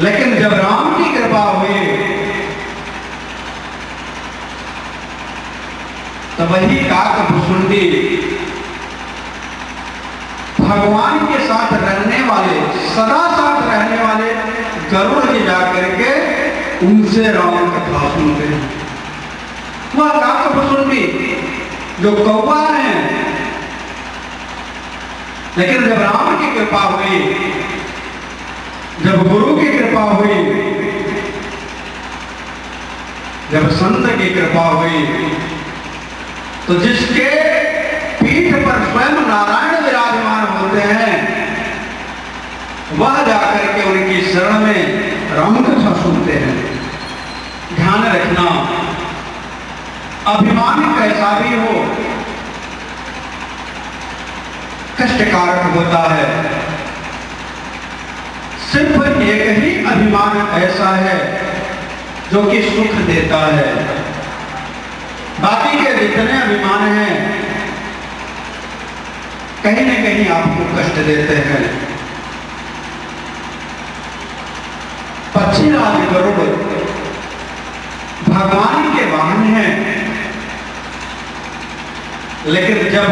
लेकिन जब राम की कृपा हुई तो वही काकभुसुंडी भगवान के साथ रहने वाले, सदा साथ रहने वाले गरुड़ जी जाकर के उनसे राम कथा सुनते हैं। वह काकभुसुंडी जो कौवा है, लेकिन जब राम की कृपा हुई, जब गुरु की कृपा हुई, जब संत की कृपा हुई, तो जिसके पीठ पर स्वयं नारायण विराजमान होते हैं, वह जाकर के उनकी शरण में राम कथा सुनते हैं। ध्यान रखना, अभिमान कैसा भी हो कष्टकारक होता है। सिर्फ एक ही अभिमान ऐसा है जो कि सुख देता है। बाकी के जितने अभिमान हैं कहीं न कहीं आपको कष्ट देते हैं। पक्षीराज गरुड़ भगवान के वाहन हैं, लेकिन जब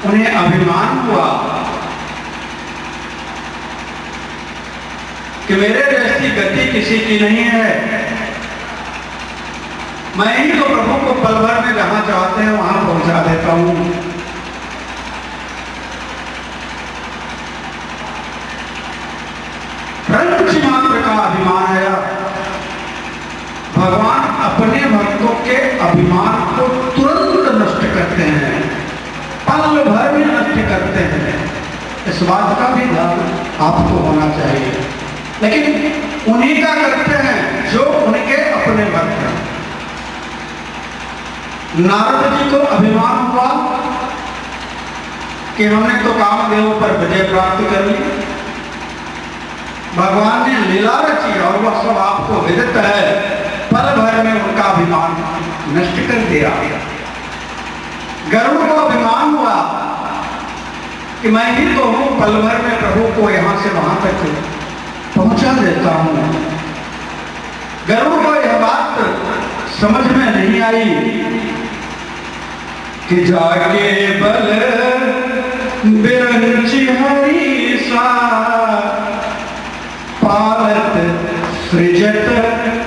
उन्हें अभिमान हुआ कि मेरे जैसी गति किसी की नहीं है, मैं ही तो प्रभु को पल भर में जहां चाहते हैं वहां पहुंचा देता हूं। रंच मात्र का अभिमान आया। भगवान अपने भक्तों के अभिमान को तुरंत नष्ट करते हैं, पल भर में नष्ट करते हैं। इस बात का भी ध्यान आपको होना चाहिए। लेकिन उन्हीं का करते हैं जो उनके अपने भक्त हैं। नारद जी को अभिमान हुआ कि हमने तो कामदेव पर विजय प्राप्त कर ली। भगवान ने लीला रची और वह सब आपको विदित है। पल भर में उनका अभिमान नष्ट कर दिया। गरुड़ को अभिमान हुआ कि मैं ही तो हूं, पल भर में प्रभु को यहां से वहां तक पहुंचा देता हूं। गरुड़ को यह बात समझ में नहीं आई कि जागे बल बिरंची हरि सा, पालत सृजत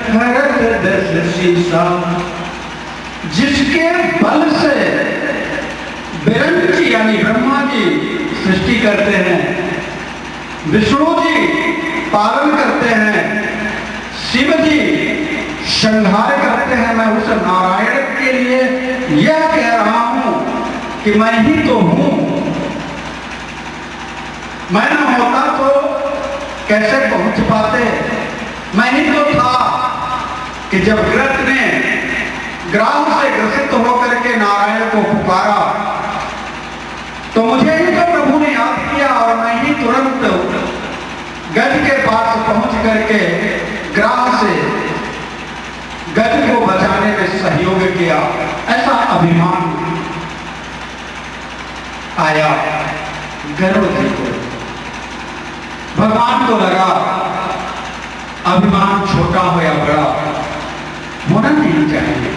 हरत दस सीसा। जिसके बल से बिरंची यानी ब्रह्मा जी सृष्टि करते हैं, विष्णु जी पालन करते हैं, शिव जी संहार करते हैं, मैं उस नारायण के लिए यह कह रहा हूं कि मैं ही तो हूं। मैं न होता तो कैसे पहुंच पाते। मैं ही तो था कि जब ग्रस्त ने ग्राम से ग्रसित होकर के नारायण को पुकारा तो मुझे ही तो प्रभु ने याद किया और मैं ही तुरंत गज के पास पहुंच करके ग्राम से गज को बचाने में सहयोग किया। ऐसा अभिमान आया गरुड़ जी को। भगवान को लगा अभिमान छोटा हो या बड़ा होना नहीं चाहिए।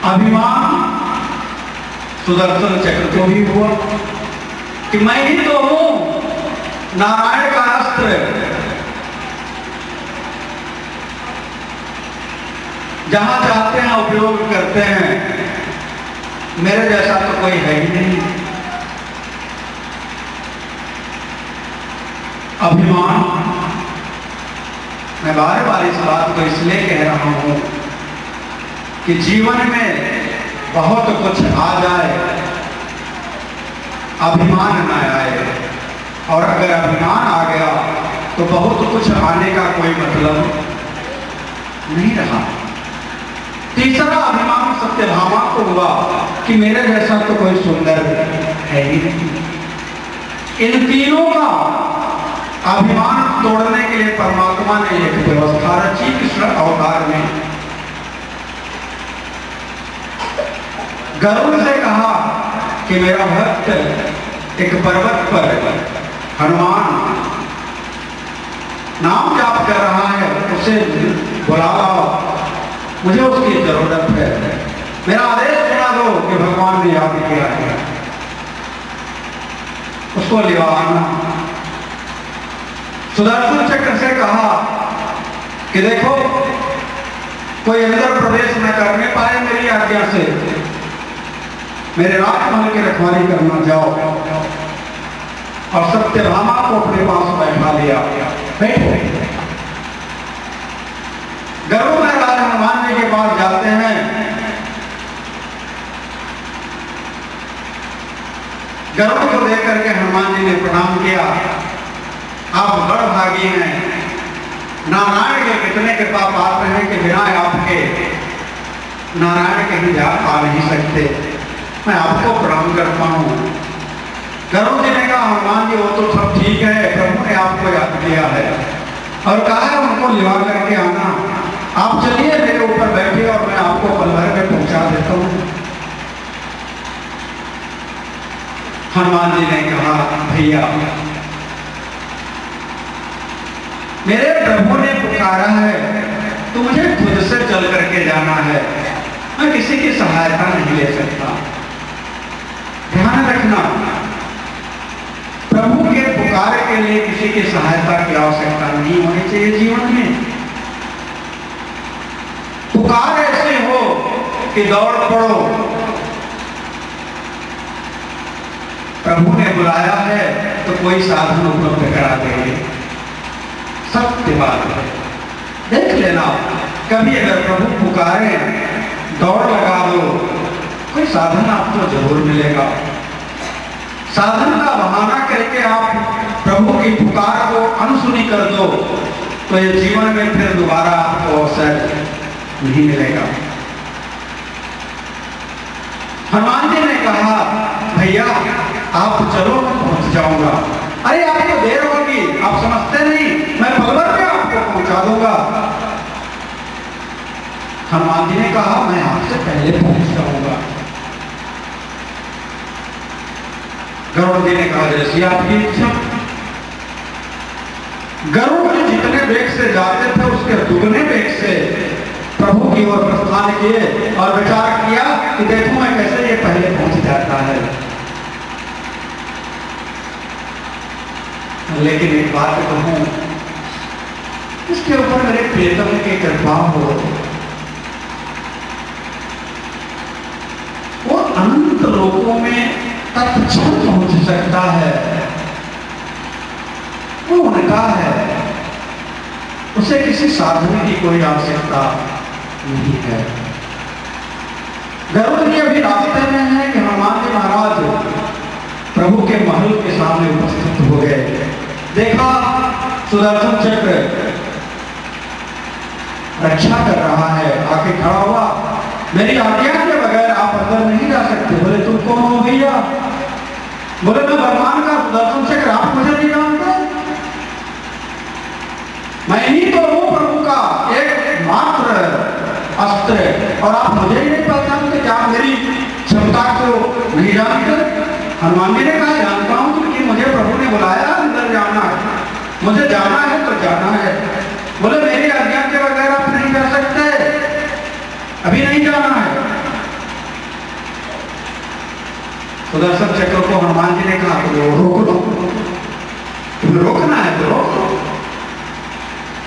अभिमान सुदर्शन चक्र को भी हुआ कि मैं ही तो हूं, नारायण का अस्त्र। जहां चाहते हैं उपयोग करते हैं, मेरे जैसा तो कोई है ही नहीं। अभिमान, मैं बार बार इस बात को इसलिए कह रहा हूं कि जीवन में बहुत कुछ आ जाए, अभिमान न आए। और अगर अभिमान आ गया तो बहुत कुछ आने का कोई मतलब नहीं रहा। तीसरा अभिमान सत्यभामा को हुआ कि मेरे जैसा तो कोई सुंदर है ही नहीं। इन तीनों का अभिमान तोड़ने के लिए परमात्मा ने एक व्यवस्था रची कृष्ण अवतार में। गरुड़ से कहा कि मेरा भक्त एक पर्वत पर हनुमान नाम जाप कर रहा है, उसे बुला लाओ, मुझे उसकी जरूरत है। मेरा आदेश सुना दो कि भगवान ने याद किया है, उसको ले आना। सुदर्शन चक्र से कहा कि देखो, कोई अंदर प्रवेश न करने पाए मेरी आज्ञा से, मेरे राजमहल की रखवाली करना जाओ। और सत्यभामा को अपने पास बैठा लिया। बैठो। गरुड़ महाराज हनुमान जी के पास जाते हैं। गरुड़ को लेकर के हनुमान जी ने प्रणाम किया। आप बड़ भागी हैं, नारायण के कितने कृपा पात्र हैं कि बिना आपके नारायण कहीं जा पा नहीं सकते, मैं आपको प्रणाम करता हूँ। गरुड़ जी ने कहा, हनुमान जी वो तो सब ठीक है, प्रभु ने आपको याद किया है और कहा है उनको लिवा करके आना। आप चलिए मेरे ऊपर बैठिए और मैं आपको पल भर में पहुंचा देता हूँ। हनुमान जी ने कहा, भैया मेरे प्रभु ने पुकारा है तो मुझे खुद से चल करके जाना है, मैं किसी की सहायता नहीं ले सकता। ध्यान रखना, प्रभु के पुकार के लिए किसी की सहायता की आवश्यकता नहीं होनी चाहिए जीवन में। पुकार ऐसे हो कि दौड़ पड़ो, प्रभु ने बुलाया है तो कोई साधन उपलब्ध करा देंगे, सत्य बात है। देख लेना, कभी अगर प्रभु पुकारे दौड़ लगा दो, कोई साधन आपको जरूर मिलेगा। साधन का बहाना करके आप प्रभु की पुकार को अनसुनी कर दो तो ये जीवन में फिर दोबारा आपको अवसर नहीं मिलेगा। हनुमान जी ने कहा, भैया आप चलो, मैं पहुंच जाऊंगा। अरे आपको देर होगी, आप समझते नहीं, मैं पल भर में आपको पहुंचा दूंगा। हनुमान जी ने कहा, मैं आपसे पहले पहुंच जाऊंगा। गरुड़ जी ने कहा, जैसी आपकी इच्छा। गरुड़ जी जितने वेग से जाते थे उसके दुगने वेग से प्रभु की ओर प्रस्थान किए और विचार किया कि देखूं मैं कैसे ये पहले पहुंच जाता है। लेकिन एक बात कहूं, इसके ऊपर मेरे प्रियतम की कृपा हो, वो अनंत लोकों में तत्क्षण पहुंच सकता है, वो उनका है, उसे किसी साधन की कोई आवश्यकता नहीं है। गरुड़ जी अभी रास्ते में है कि हनुमान जी महाराज प्रभु के महल के सामने उपस्थित हो गए। देखा सुदर्शन चक्र रक्षा कर रहा है, आके खड़ा हुआ, मेरी आज्ञा के बगैर आप अंदर नहीं जा सकते। बोले तुम कौन हो भैया? बोले मैं भगवान का सुदर्शन चक्र, आप मुझे नहीं जानते? मैं ही तो हूं प्रभु का एक मात्र अस्त्र और आप मुझे ही नहीं पहचानते? क्या मेरी क्षमता को नहीं जानते? हनुमान जी ने कहा, जानता हूं क्योंकि मुझे प्रभु ने बुलाया, अंदर जाना है, मुझे जाना है तो जाना है। बोले मेरी आज्ञा के बगैर आप नहीं जा सकते, अभी नहीं जाना है। सुदर्शन चक्र को हनुमान जी ने कहा, तो रोक लो, तुम्हें रोकना है तो रोक लो।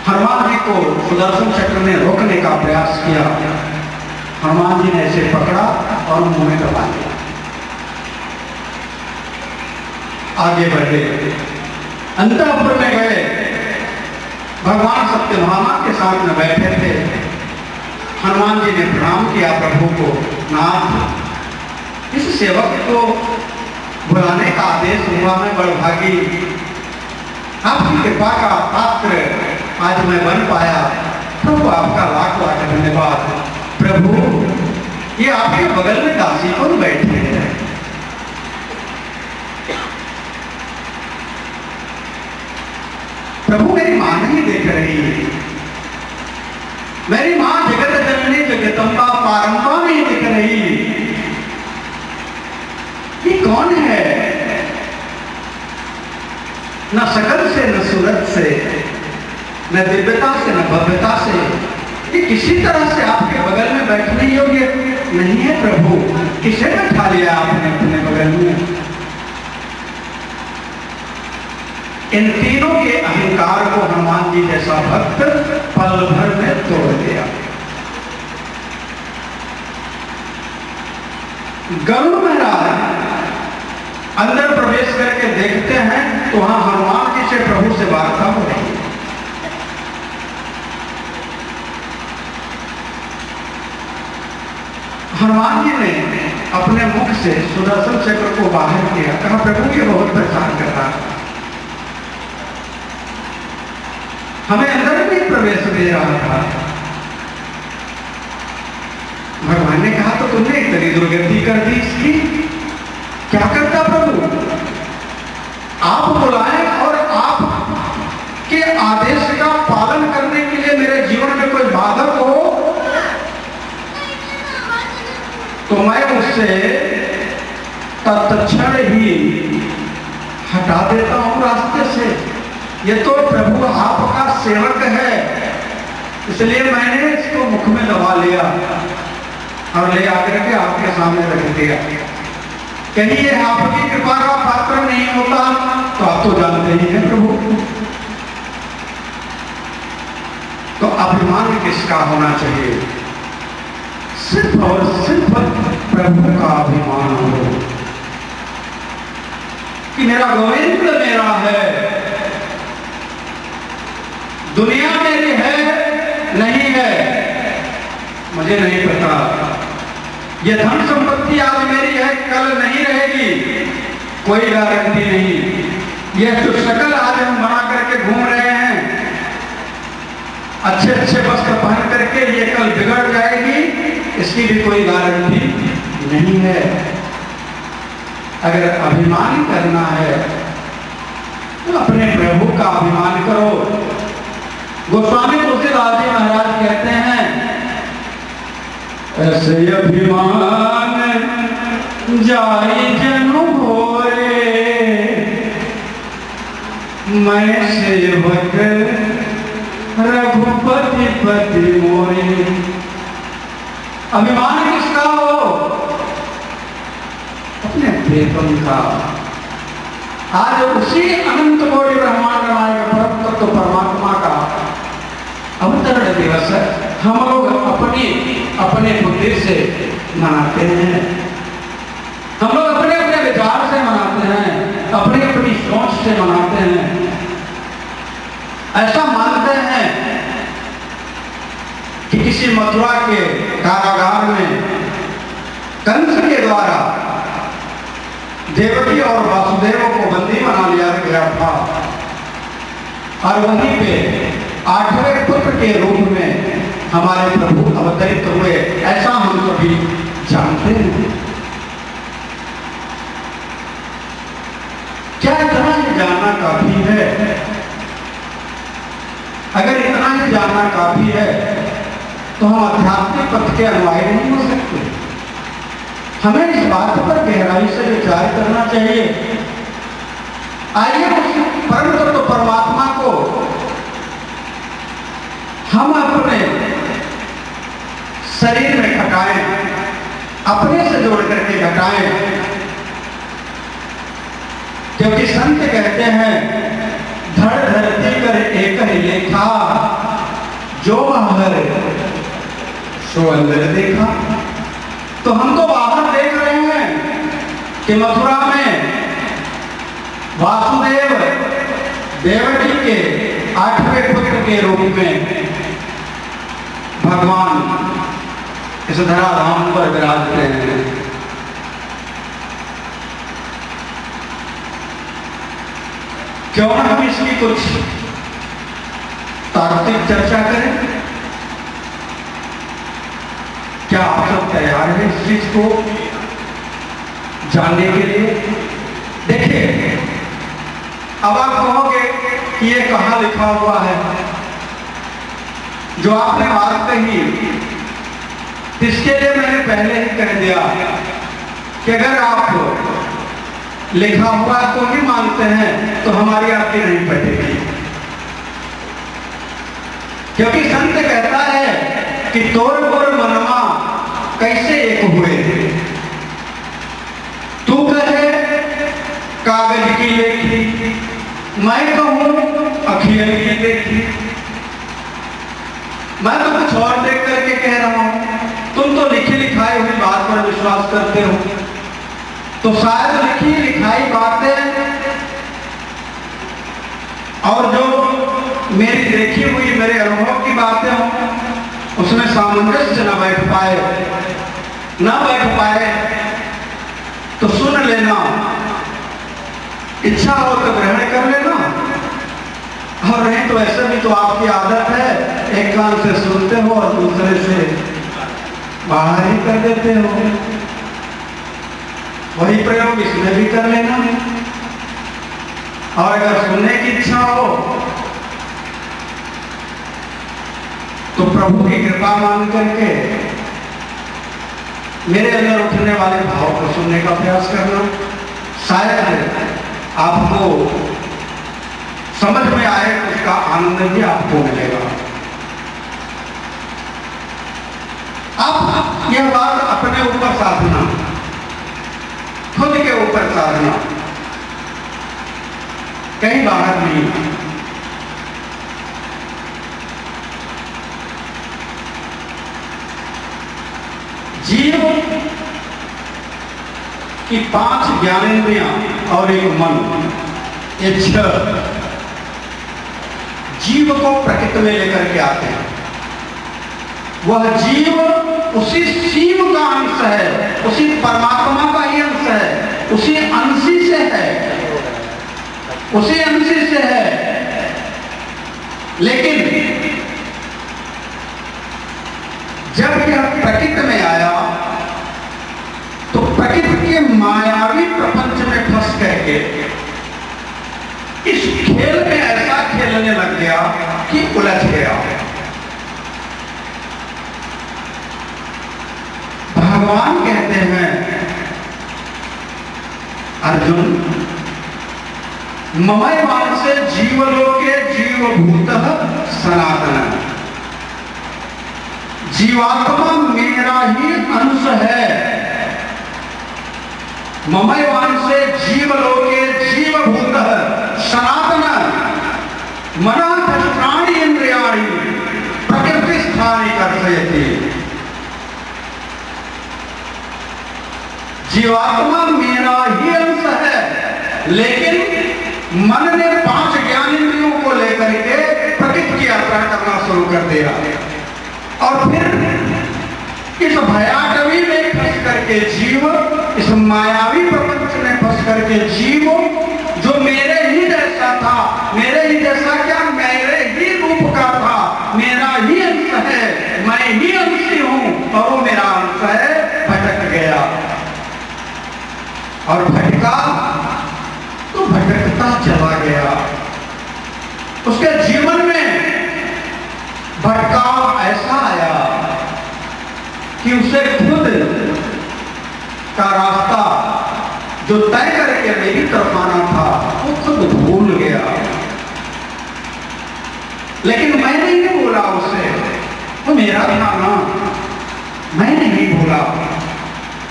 हनुमान जी को सुदर्शन चक्र ने रोकने का प्रयास किया। हनुमान जी ने इसे पकड़ा और मुंह में दबा दिया। आगे बढ़े, अंतःपुर में गए, भगवान सत्यभामा के साथ में बैठे थे। हनुमान जी ने प्रणाम किया प्रभु को, नाथ इस सेवक को बुलाने का आदेश हुआ, मैं बड़भागी, आपकी कृपा का पात्र आज मैं बन पाया। प्रभु आपका लाख लाख धन्यवाद। प्रभु ये आपके बगल में दासी कौन बैठे हैं? प्रभु मेरी मां नहीं देख रही, मेरी मां जगत जननी जगदम्बा पारंपा नहीं दिख रही, कौन है, न शकल से, न सूरत से, न दिव्यता से, न भव्यता से, ये किसी तरह से आपके बगल में बैठने योग्य नहीं है प्रभु। किसे बैठा लिया आपने अपने बगल में? इन तीनों के अहंकार को हनुमान जी जैसा भक्त पल भर में तोड़ दिया। गरुड़ महाराज अंदर प्रवेश करके देखते हैं तो वहां हनुमान जी से प्रभु से वार्ता हो रही है। हनुमान जी ने अपने मुख से सुदर्शन चक्र को बाहर किया, कहा प्रभु ये बहुत परेशान कर रहा है, हमें अंदर नहीं प्रवेश दे रहा था। भगवान ने कहा तो तुमने इतनी दुर्गति कर दी इसकी, क्या करता प्रभु? आप बुलाएं और आप के आदेश का पालन करने के लिए मेरे जीवन में कोई बाधक हो तो मैं उससे तत्क्षण ही हटा देता हूं रास्ते से। ये तो प्रभु आपका सेवक है, इसलिए मैंने इसको मुख में दबा लिया और ले आकर के आपके सामने रख दिया। कहीं ये आपकी कृपा का पात्र नहीं होता तो आप तो जानते ही हैं प्रभु। तो अभिमान किसका होना चाहिए? सिर्फ और सिर्फ प्रभु का अभिमान हो कि मेरा गोविंद मेरा है, दुनिया मेरी है नहीं है मुझे नहीं पता, ये धन संपत्ति आज मेरी है कल नहीं रहेगी, कोई गारंटी नहीं। ये जो शकल आज हम बना करके घूम रहे हैं, अच्छे अच्छे वस्त्र पहन करके, ये कल बिगड़ जाएगी, इसकी भी कोई गारंटी नहीं है। अगर अभिमान करना है तो अपने प्रभु का अभिमान करो। गोस्वामी तुलसीदास जी महाराज कहते हैं, ऐसे अभिमान जाई जनु भोरे, मैं सेवक रघुपति पति मोरे। अभिमान किसका हो? अपने प्रेतम का। आज उसी अनंत कोटि ब्रह्मांड नायक परम तत्व परमात्मा का अवतरण दिवस है। हम लोग अपने बुद्धि से मनाते हैं, हम लोग अपने अपने विचार से मनाते हैं, अपनी अपनी सोच से मनाते हैं। ऐसा मानते हैं कि किसी मथुरा के कारागार में कंस के द्वारा देवकी और वासुदेव को बंदी बना लिया गया था और वहीं पे 8वें पुत्र के रूप में हमारे प्रभु अवतरित हुए, ऐसा हम सभी जानते हैं। क्या इतना ही जानना काफी है? अगर इतना ही जानना काफी है तो हम आध्यात्मिक पथ के अनुयायी नहीं हो सकते। हमें इस बात पर गहराई से विचार करना चाहिए। आइए उस परम तत्व परमात्मा को हम अपने शरीर में घटाएं, अपने से जोड़ करके घटाएं, क्योंकि संत कहते हैं धड़ धरती कर एक ही लेखा, जो बाहर सो अंदर देखा। तो हम तो बाहर देख रहे हैं कि मथुरा में वासुदेव देवकी के 8वें पुत्र के रूप में भगवान इस धराधाम पर विराजते हैं। क्यों ना हम इसकी कुछ तार्किक चर्चा करें? क्या आप सब तैयार हैं इस चीज को जानने के लिए? देखिए, अब आप कहोगे कि ये कहां लिखा हुआ है? जो आपने बात कही इसके लिए मैंने पहले ही कह दिया कि अगर आप लिखा हुआ को ही मानते हैं तो हमारी आपकी नहीं पटेगी। क्योंकि संत कहता है कि तोर गोर मनवा कैसे एक हुए, तू कहे कागज की लेखी, मैं कहूं अखियल की देखी। मैं तो कुछ और देख करके कह रहा हूं, तुम तो लिखी लिखाई हुई बात पर विश्वास करते हो, तो शायद लिखी लिखाई बातें और जो मेरी देखी हुई मेरे अनुभव की बातें हों उसमें सामंजस्य न बैठ पाए तो सुन लेना, इच्छा हो तो ग्रहण कर लेना, और नहीं तो ऐसे भी तो आपकी आदत है, एक कान से सुनते हो और दूसरे से बाहर ही कर देते हो। वही प्रयोग इसमें भी कर लेना। और अगर सुनने की इच्छा हो तो प्रभु की कृपा मान करके मेरे अंदर उठने वाले भाव को सुनने का प्रयास करना, शायद आपको समझ में आए, उसका आनंद भी आपको मिलेगा। आप यह बात अपने ऊपर साधना, खुद के ऊपर साधना, कहीं बाहर नहीं। जीव की 5 ज्ञानेंद्रियां और एक मन, ये 6 जीव को प्रकृति में लेकर के आते हैं। वह जीव उसी शिव का अंश है, उसी परमात्मा का ही अंश है, उसी अंशी से है, उसी अंशी से है। लेकिन जब यह प्रकृति में आया तो प्रकृति के मायावी प्रपंच में फंस करके इस खेल में ऐसा खेलने लग गया कि उलझ गया। भगवान कहते हैं अर्जुन, ममैवांश से जीवलोके जीवभूतः सनातन, जीवात्मा मेरा ही अंश है। ममैवांश से जीवलोके जीवभूतः सनातन, मनः षष्ठानि इंद्रियाणि प्रकृति स्थानि कर्षयति। जीवात्मा मेरा ही अंश है, लेकिन मन ने 5 ज्ञानेंद्रियों को लेकर के प्रकृति की यात्रा करना शुरू कर दिया, और फिर इस भयाटवी में फंस करके जीव, इस मायावी प्रपंच में फंस करके जीव, जो मेरे ही जैसा था, मेरे ही जैसा क्या, मेरे ही रूप का था, मेरा ही अंश है, मैं ही अंशी हूं और वो मेरा अंश है, भटक गया। और भटका तो भटकता चला गया। उसके जीवन में भटकाव ऐसा आया कि उसे खुद का रास्ता जो तय करके मेरी तरफ आना था वो खुद भूल गया। लेकिन मैं नहीं बोला उसे, वो मेरा था ना, मैं नहीं बोला।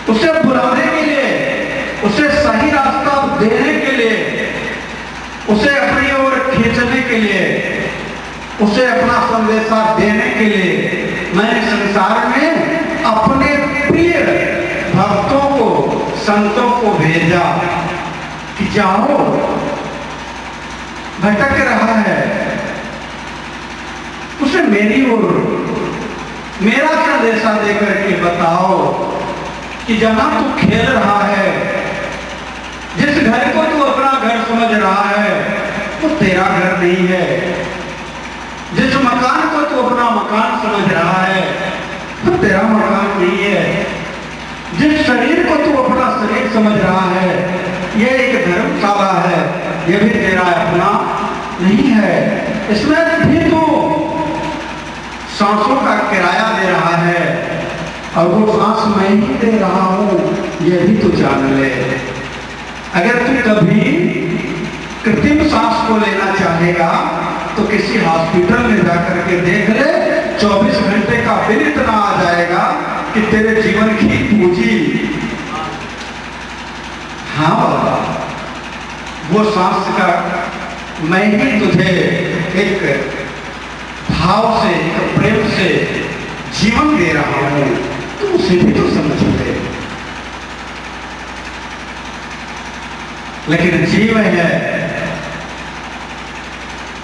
उसे बुलाने के लिए, उसे सही रास्ता देने के लिए, उसे अपनी ओर खींचने के लिए, उसे अपना संदेशा देने के लिए मैंने संसार में अपने प्रिय भक्तों को, संतों को भेजा कि जाओ, भटक रहा है, उसे मेरी ओर मेरा संदेशा देकर के बताओ कि जहां तू खेल रहा है, जिस घर को तू अपना घर समझ रहा है वो तेरा घर नहीं है, जिस मकान को तू अपना मकान समझ रहा है वो तेरा मकान नहीं है, जिस शरीर को तू अपना शरीर समझ रहा है ये एक धर्मशाला है, ये भी तेरा अपना नहीं है। इसमें भी तू सांसों का किराया दे रहा है और वो सांस मैं ही दे रहा हूं, ये भी तू जान ले। अगर तू कभी कृत्रिम सांस को लेना चाहेगा तो किसी हॉस्पिटल में जाकर के देख ले, 24 घंटे का बिल इतना आ जाएगा कि तेरे जीवन की पूंजी, हाँ बाबा, वो सांस का मैं ही तुझे एक भाव से, एक प्रेम से जीवन दे रहा हूं, तो उसे भी तो समझ ले। लेकिन जीव है,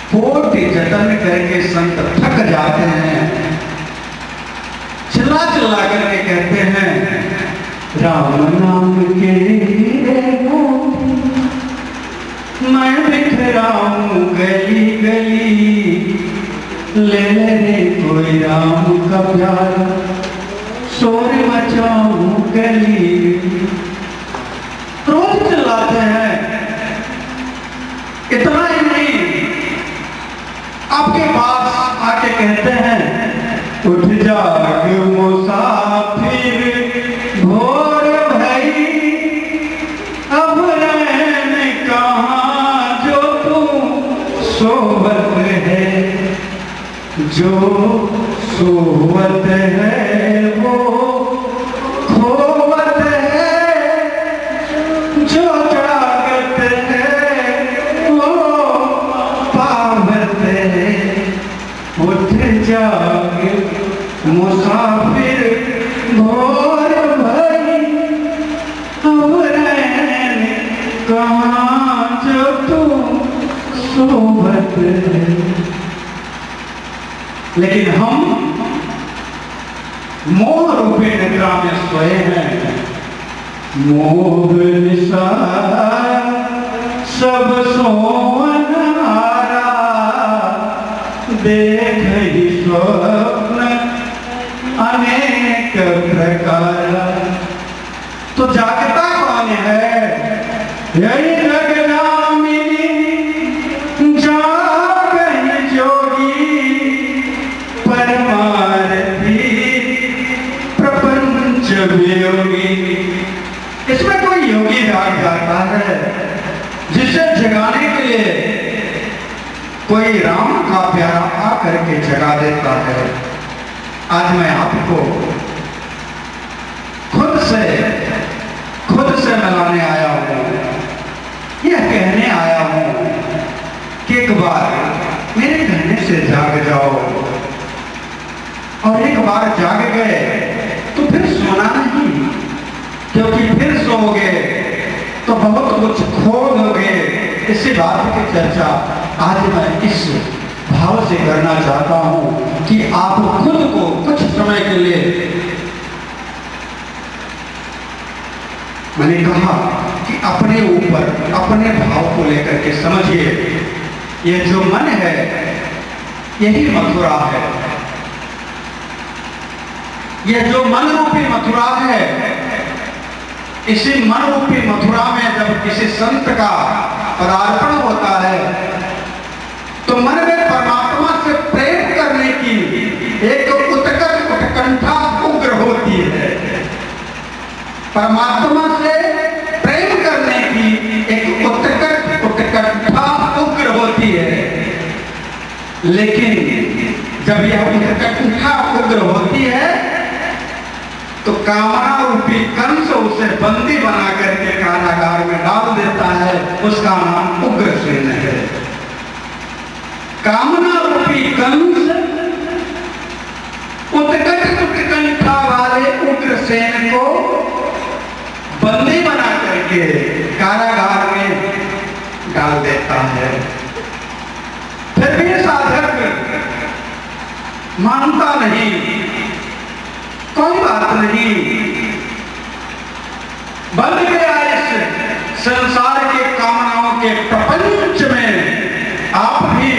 कोटि जतन करके संत थक जाते हैं, चिल्ला चिल्ला करके कहते हैं राम नाम के मैं बिखराऊं गली गली, ले रे कोई राम का प्यार, शोर मचाऊं गली। रोज चिल्लाते हैं। इतना ही नहीं, आपके पास आके कहते हैं उठ जाग मुसाफिर भोर भई, अब रहने कहाँ जो तू सोवत है, जो सोवत है वो खोवत है, जो जागत है वो पावत है। उठ जाग मुसाफिर भोर भई, अब रहने कहाँ जो तू सोवत है। लेकिन हम मोह रूपी निद्रा में सोए हैं। मोह निशा सब सोवन हारा, देख ही स्वप्न अनेक प्रकार। तो जागता कौन है? यही जगदामिनी जागहि जोगी, परमारथी प्रपंच वियोगी। इसमें कोई योगी जाग जाता है, जिसे जगाने के लिए कोई राम का प्यारा आकर के जगा देता है। आज मैं आपको खुद से मिलाने आया हूं, यह कहने आया हूं कि एक बार मेरे कहने से जाग जाओ, और एक बार जाग गए तो फिर सोना नहीं, क्योंकि फिर सोओगे तो बहुत कुछ खो दोगे। इसी बात की चर्चा आज मैं इस भाव से करना चाहता हूं कि आप खुद को कुछ समय के लिए, मैंने कहा कि अपने ऊपर अपने भाव को लेकर के समझिए। यह जो मन है यही मथुरा है। यह जो मन रूपी मथुरा है, इसी मन रूपी मथुरा में जब किसी संत का पदार्पण होता है तो मन में परमात्मा से प्रेम करने की एक उत्कट उत्कंठा उग्र होती है। परमात्मा से प्रेम करने की एक उत्कट उत्कंठा उग्र होती है। लेकिन जब यह उत्कंठा उग्र होती है तो कामना रूपी कंस उसे बंदी बना करके कारागार में डाल देता है। उसका नाम उग्रसेन है। कामना रूपी कंस उत्कट उत्कंठा वाले उग्रसेन को बंदी बना करके कारागार में डाल देता है। फिर भी साधक मानता नहीं, कोई बात नहीं, बन गया इस संसार के कामनाओं के प्रपंच में। आप भी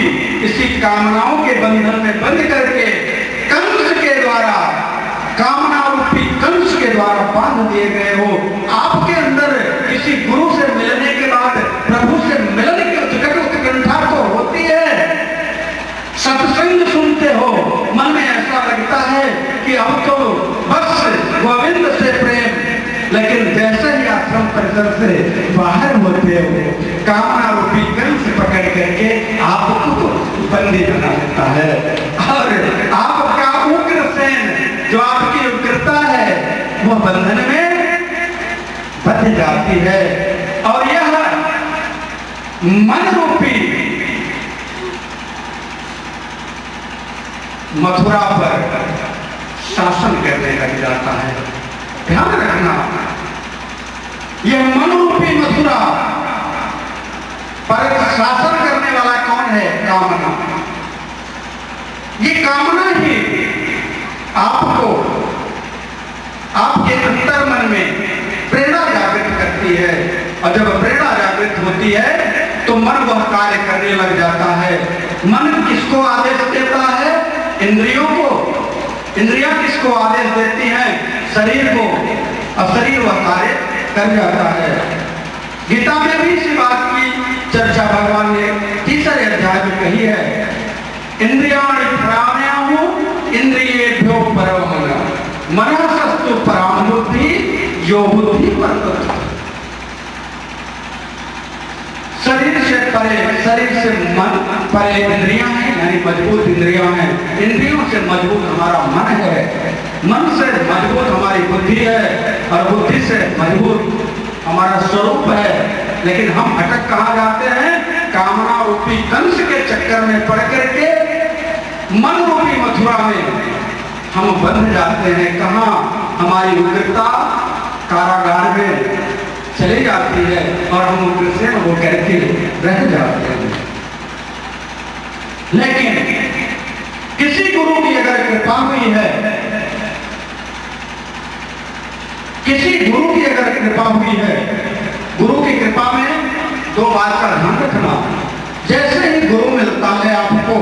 इसी कामनाओं के बंधन में बंद करके कंस के द्वारा, कामना रूपी कंस के द्वारा बांध दिए गए हो। आपके अंदर किसी गुरु से मिलने के बाद प्रभु से मिलने की उत्कंठा तो होती है। सत्संग सुनते हो, मन में ऐसा लगता है कि अब तो बस गोविंद से प्रेम, लेकिन जैसे ही आश्रम परिसर से बाहर हो वासुदेव कामना रूपी कंस पकड़ करके आपको बंदी बना देता है और आपका उग्रसेन जो आपकी उग्रता है वह बंधन में बंध जाती है और यह मन रूपी मथुरा पर शासन करने लग जाता है। ध्यान रखना, यह मन रूपी मथुरा पर शासन करने वाला कौन है? कामना। ये कामना ही आपको आपके अंतर मन में प्रेरणा जागृत करती है और जब प्रेरणा जागृत होती है तो मन वह कार्य करने लग जाता है। मन किसको आदेश देता है? इंद्रियों को। इंद्रियां किसको आदेश देती हैं? शरीर को। और शरीर वह कार्य कर जाता है। गीता में भी इसी बात की चर्चा भगवान ने तीसरे अध्याय में कही है। इंद्रियाणि प्राणायामो इंद्रियेभ्यो परमः मनसस्तु परां बुद्धि यो बुद्धि वर्तते। शरीर से परे, शरीर से मन परे इंद्रियां हैं, यानी मजबूत इंद्रियां हैं। इंद्रियों से मजबूत हमारा मन है, मन से मजबूत हमारी बुद्धि है और बुद्धि से मजबूत हमारा स्वरूप है। लेकिन हम भटक कहाँ जाते हैं? कामना रूपी कंस के चक्कर में पड़ करके मन रूपी मथुरा में हम बंध जाते हैं। कहाँ? हमारी उग्रता कारागार में चली जाती है और हम उग्रसेन हो करके रह जाते हैं। लेकिन किसी गुरु की अगर कृपा हुई है, किसी गुरु की अगर कृपा हुई है, गुरु की कृपा में दो बात का ध्यान रखना। जैसे ही गुरु मिलता है आपको,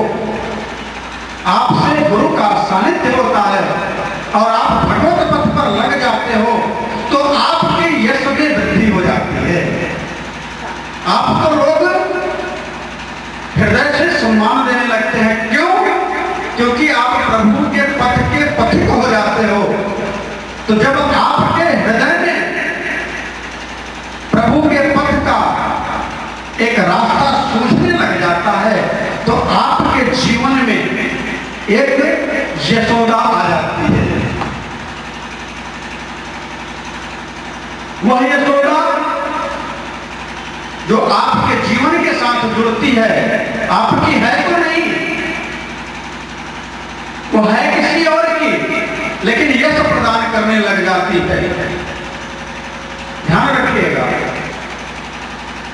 आपसे गुरु का सानिध्य होता है और आप भगवत पथ पर लग जाते हो तो आपके यश में वृद्धि हो जाती है। आपको लोग हृदय से सम्मान देने लगते हैं। क्यों? क्योंकि आप प्रभु के पथ के पथिक हो जाते हो। तो जब आपके हृदय में प्रभु के पथ का एक रास्ता सूझने लग जाता है तो आपके जीवन में एक यशोदा आ जाती है। वह यशोदा जो आपके जीवन के साथ जुड़ती है, आपकी है तो नहीं, वो है किसी और की, लेकिन यश प्रदान करने लग जाती है। ध्यान रखिएगा।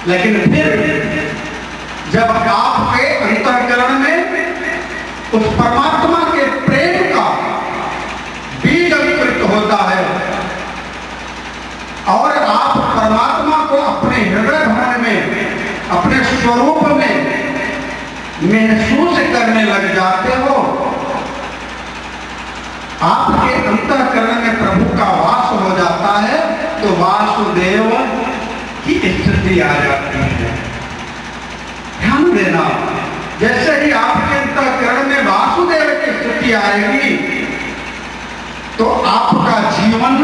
लेकिन फिर जब आपके अंतःकरण में उस परमात्मा के प्रेम का बीज अंकुरित होता है और आप परमात्मा को अपने हृदय भवन में, अपने स्वरूप में महसूस करने लग जाते हो, आपके अंतःकरण में प्रभु का वास हो जाता है तो वासुदेव की स्थिति आ जाती है। ध्यान देना, जैसे ही आपके अंतःकरण में वासुदेव की स्थिति आएगी तो आपका जीवन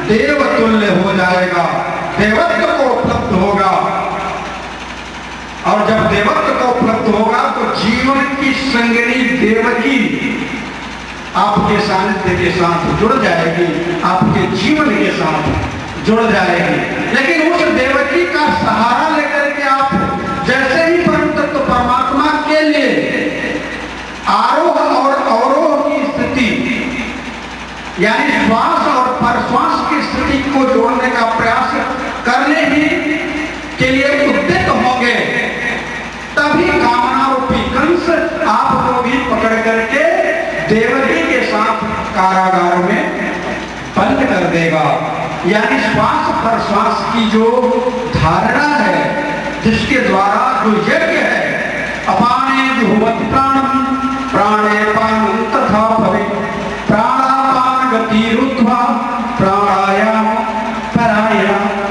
देवतुल्य हो जाएगा, देवत्व को उपलब्ध होगा। और जब देवत्व को उपलब्ध होगा तो जीवन की संगिनी देवकी आपके सानिध्य के साथ जुड़ जाएगी, आपके जीवन के साथ जुड़ जाएगी। लेकिन उस देवकी का सहारा लेकर के आप जैसे ही परम तत्व परमात्मा के लिए आरोह और अवरोह की स्थिति, यानी श्वास और परश्वास की स्थिति को जोड़ने का प्रयास करने ही के लिए उद्यत होंगे, तभी कामना रूपी कंस आपको भी पकड़ करके देवकी के साथ कारागार में बंद कर देगा। यानी श्वास प्रश्वास की जो धारणा है, जिसके द्वारा जो यज्ञ है, अपाने जुह्वति प्राण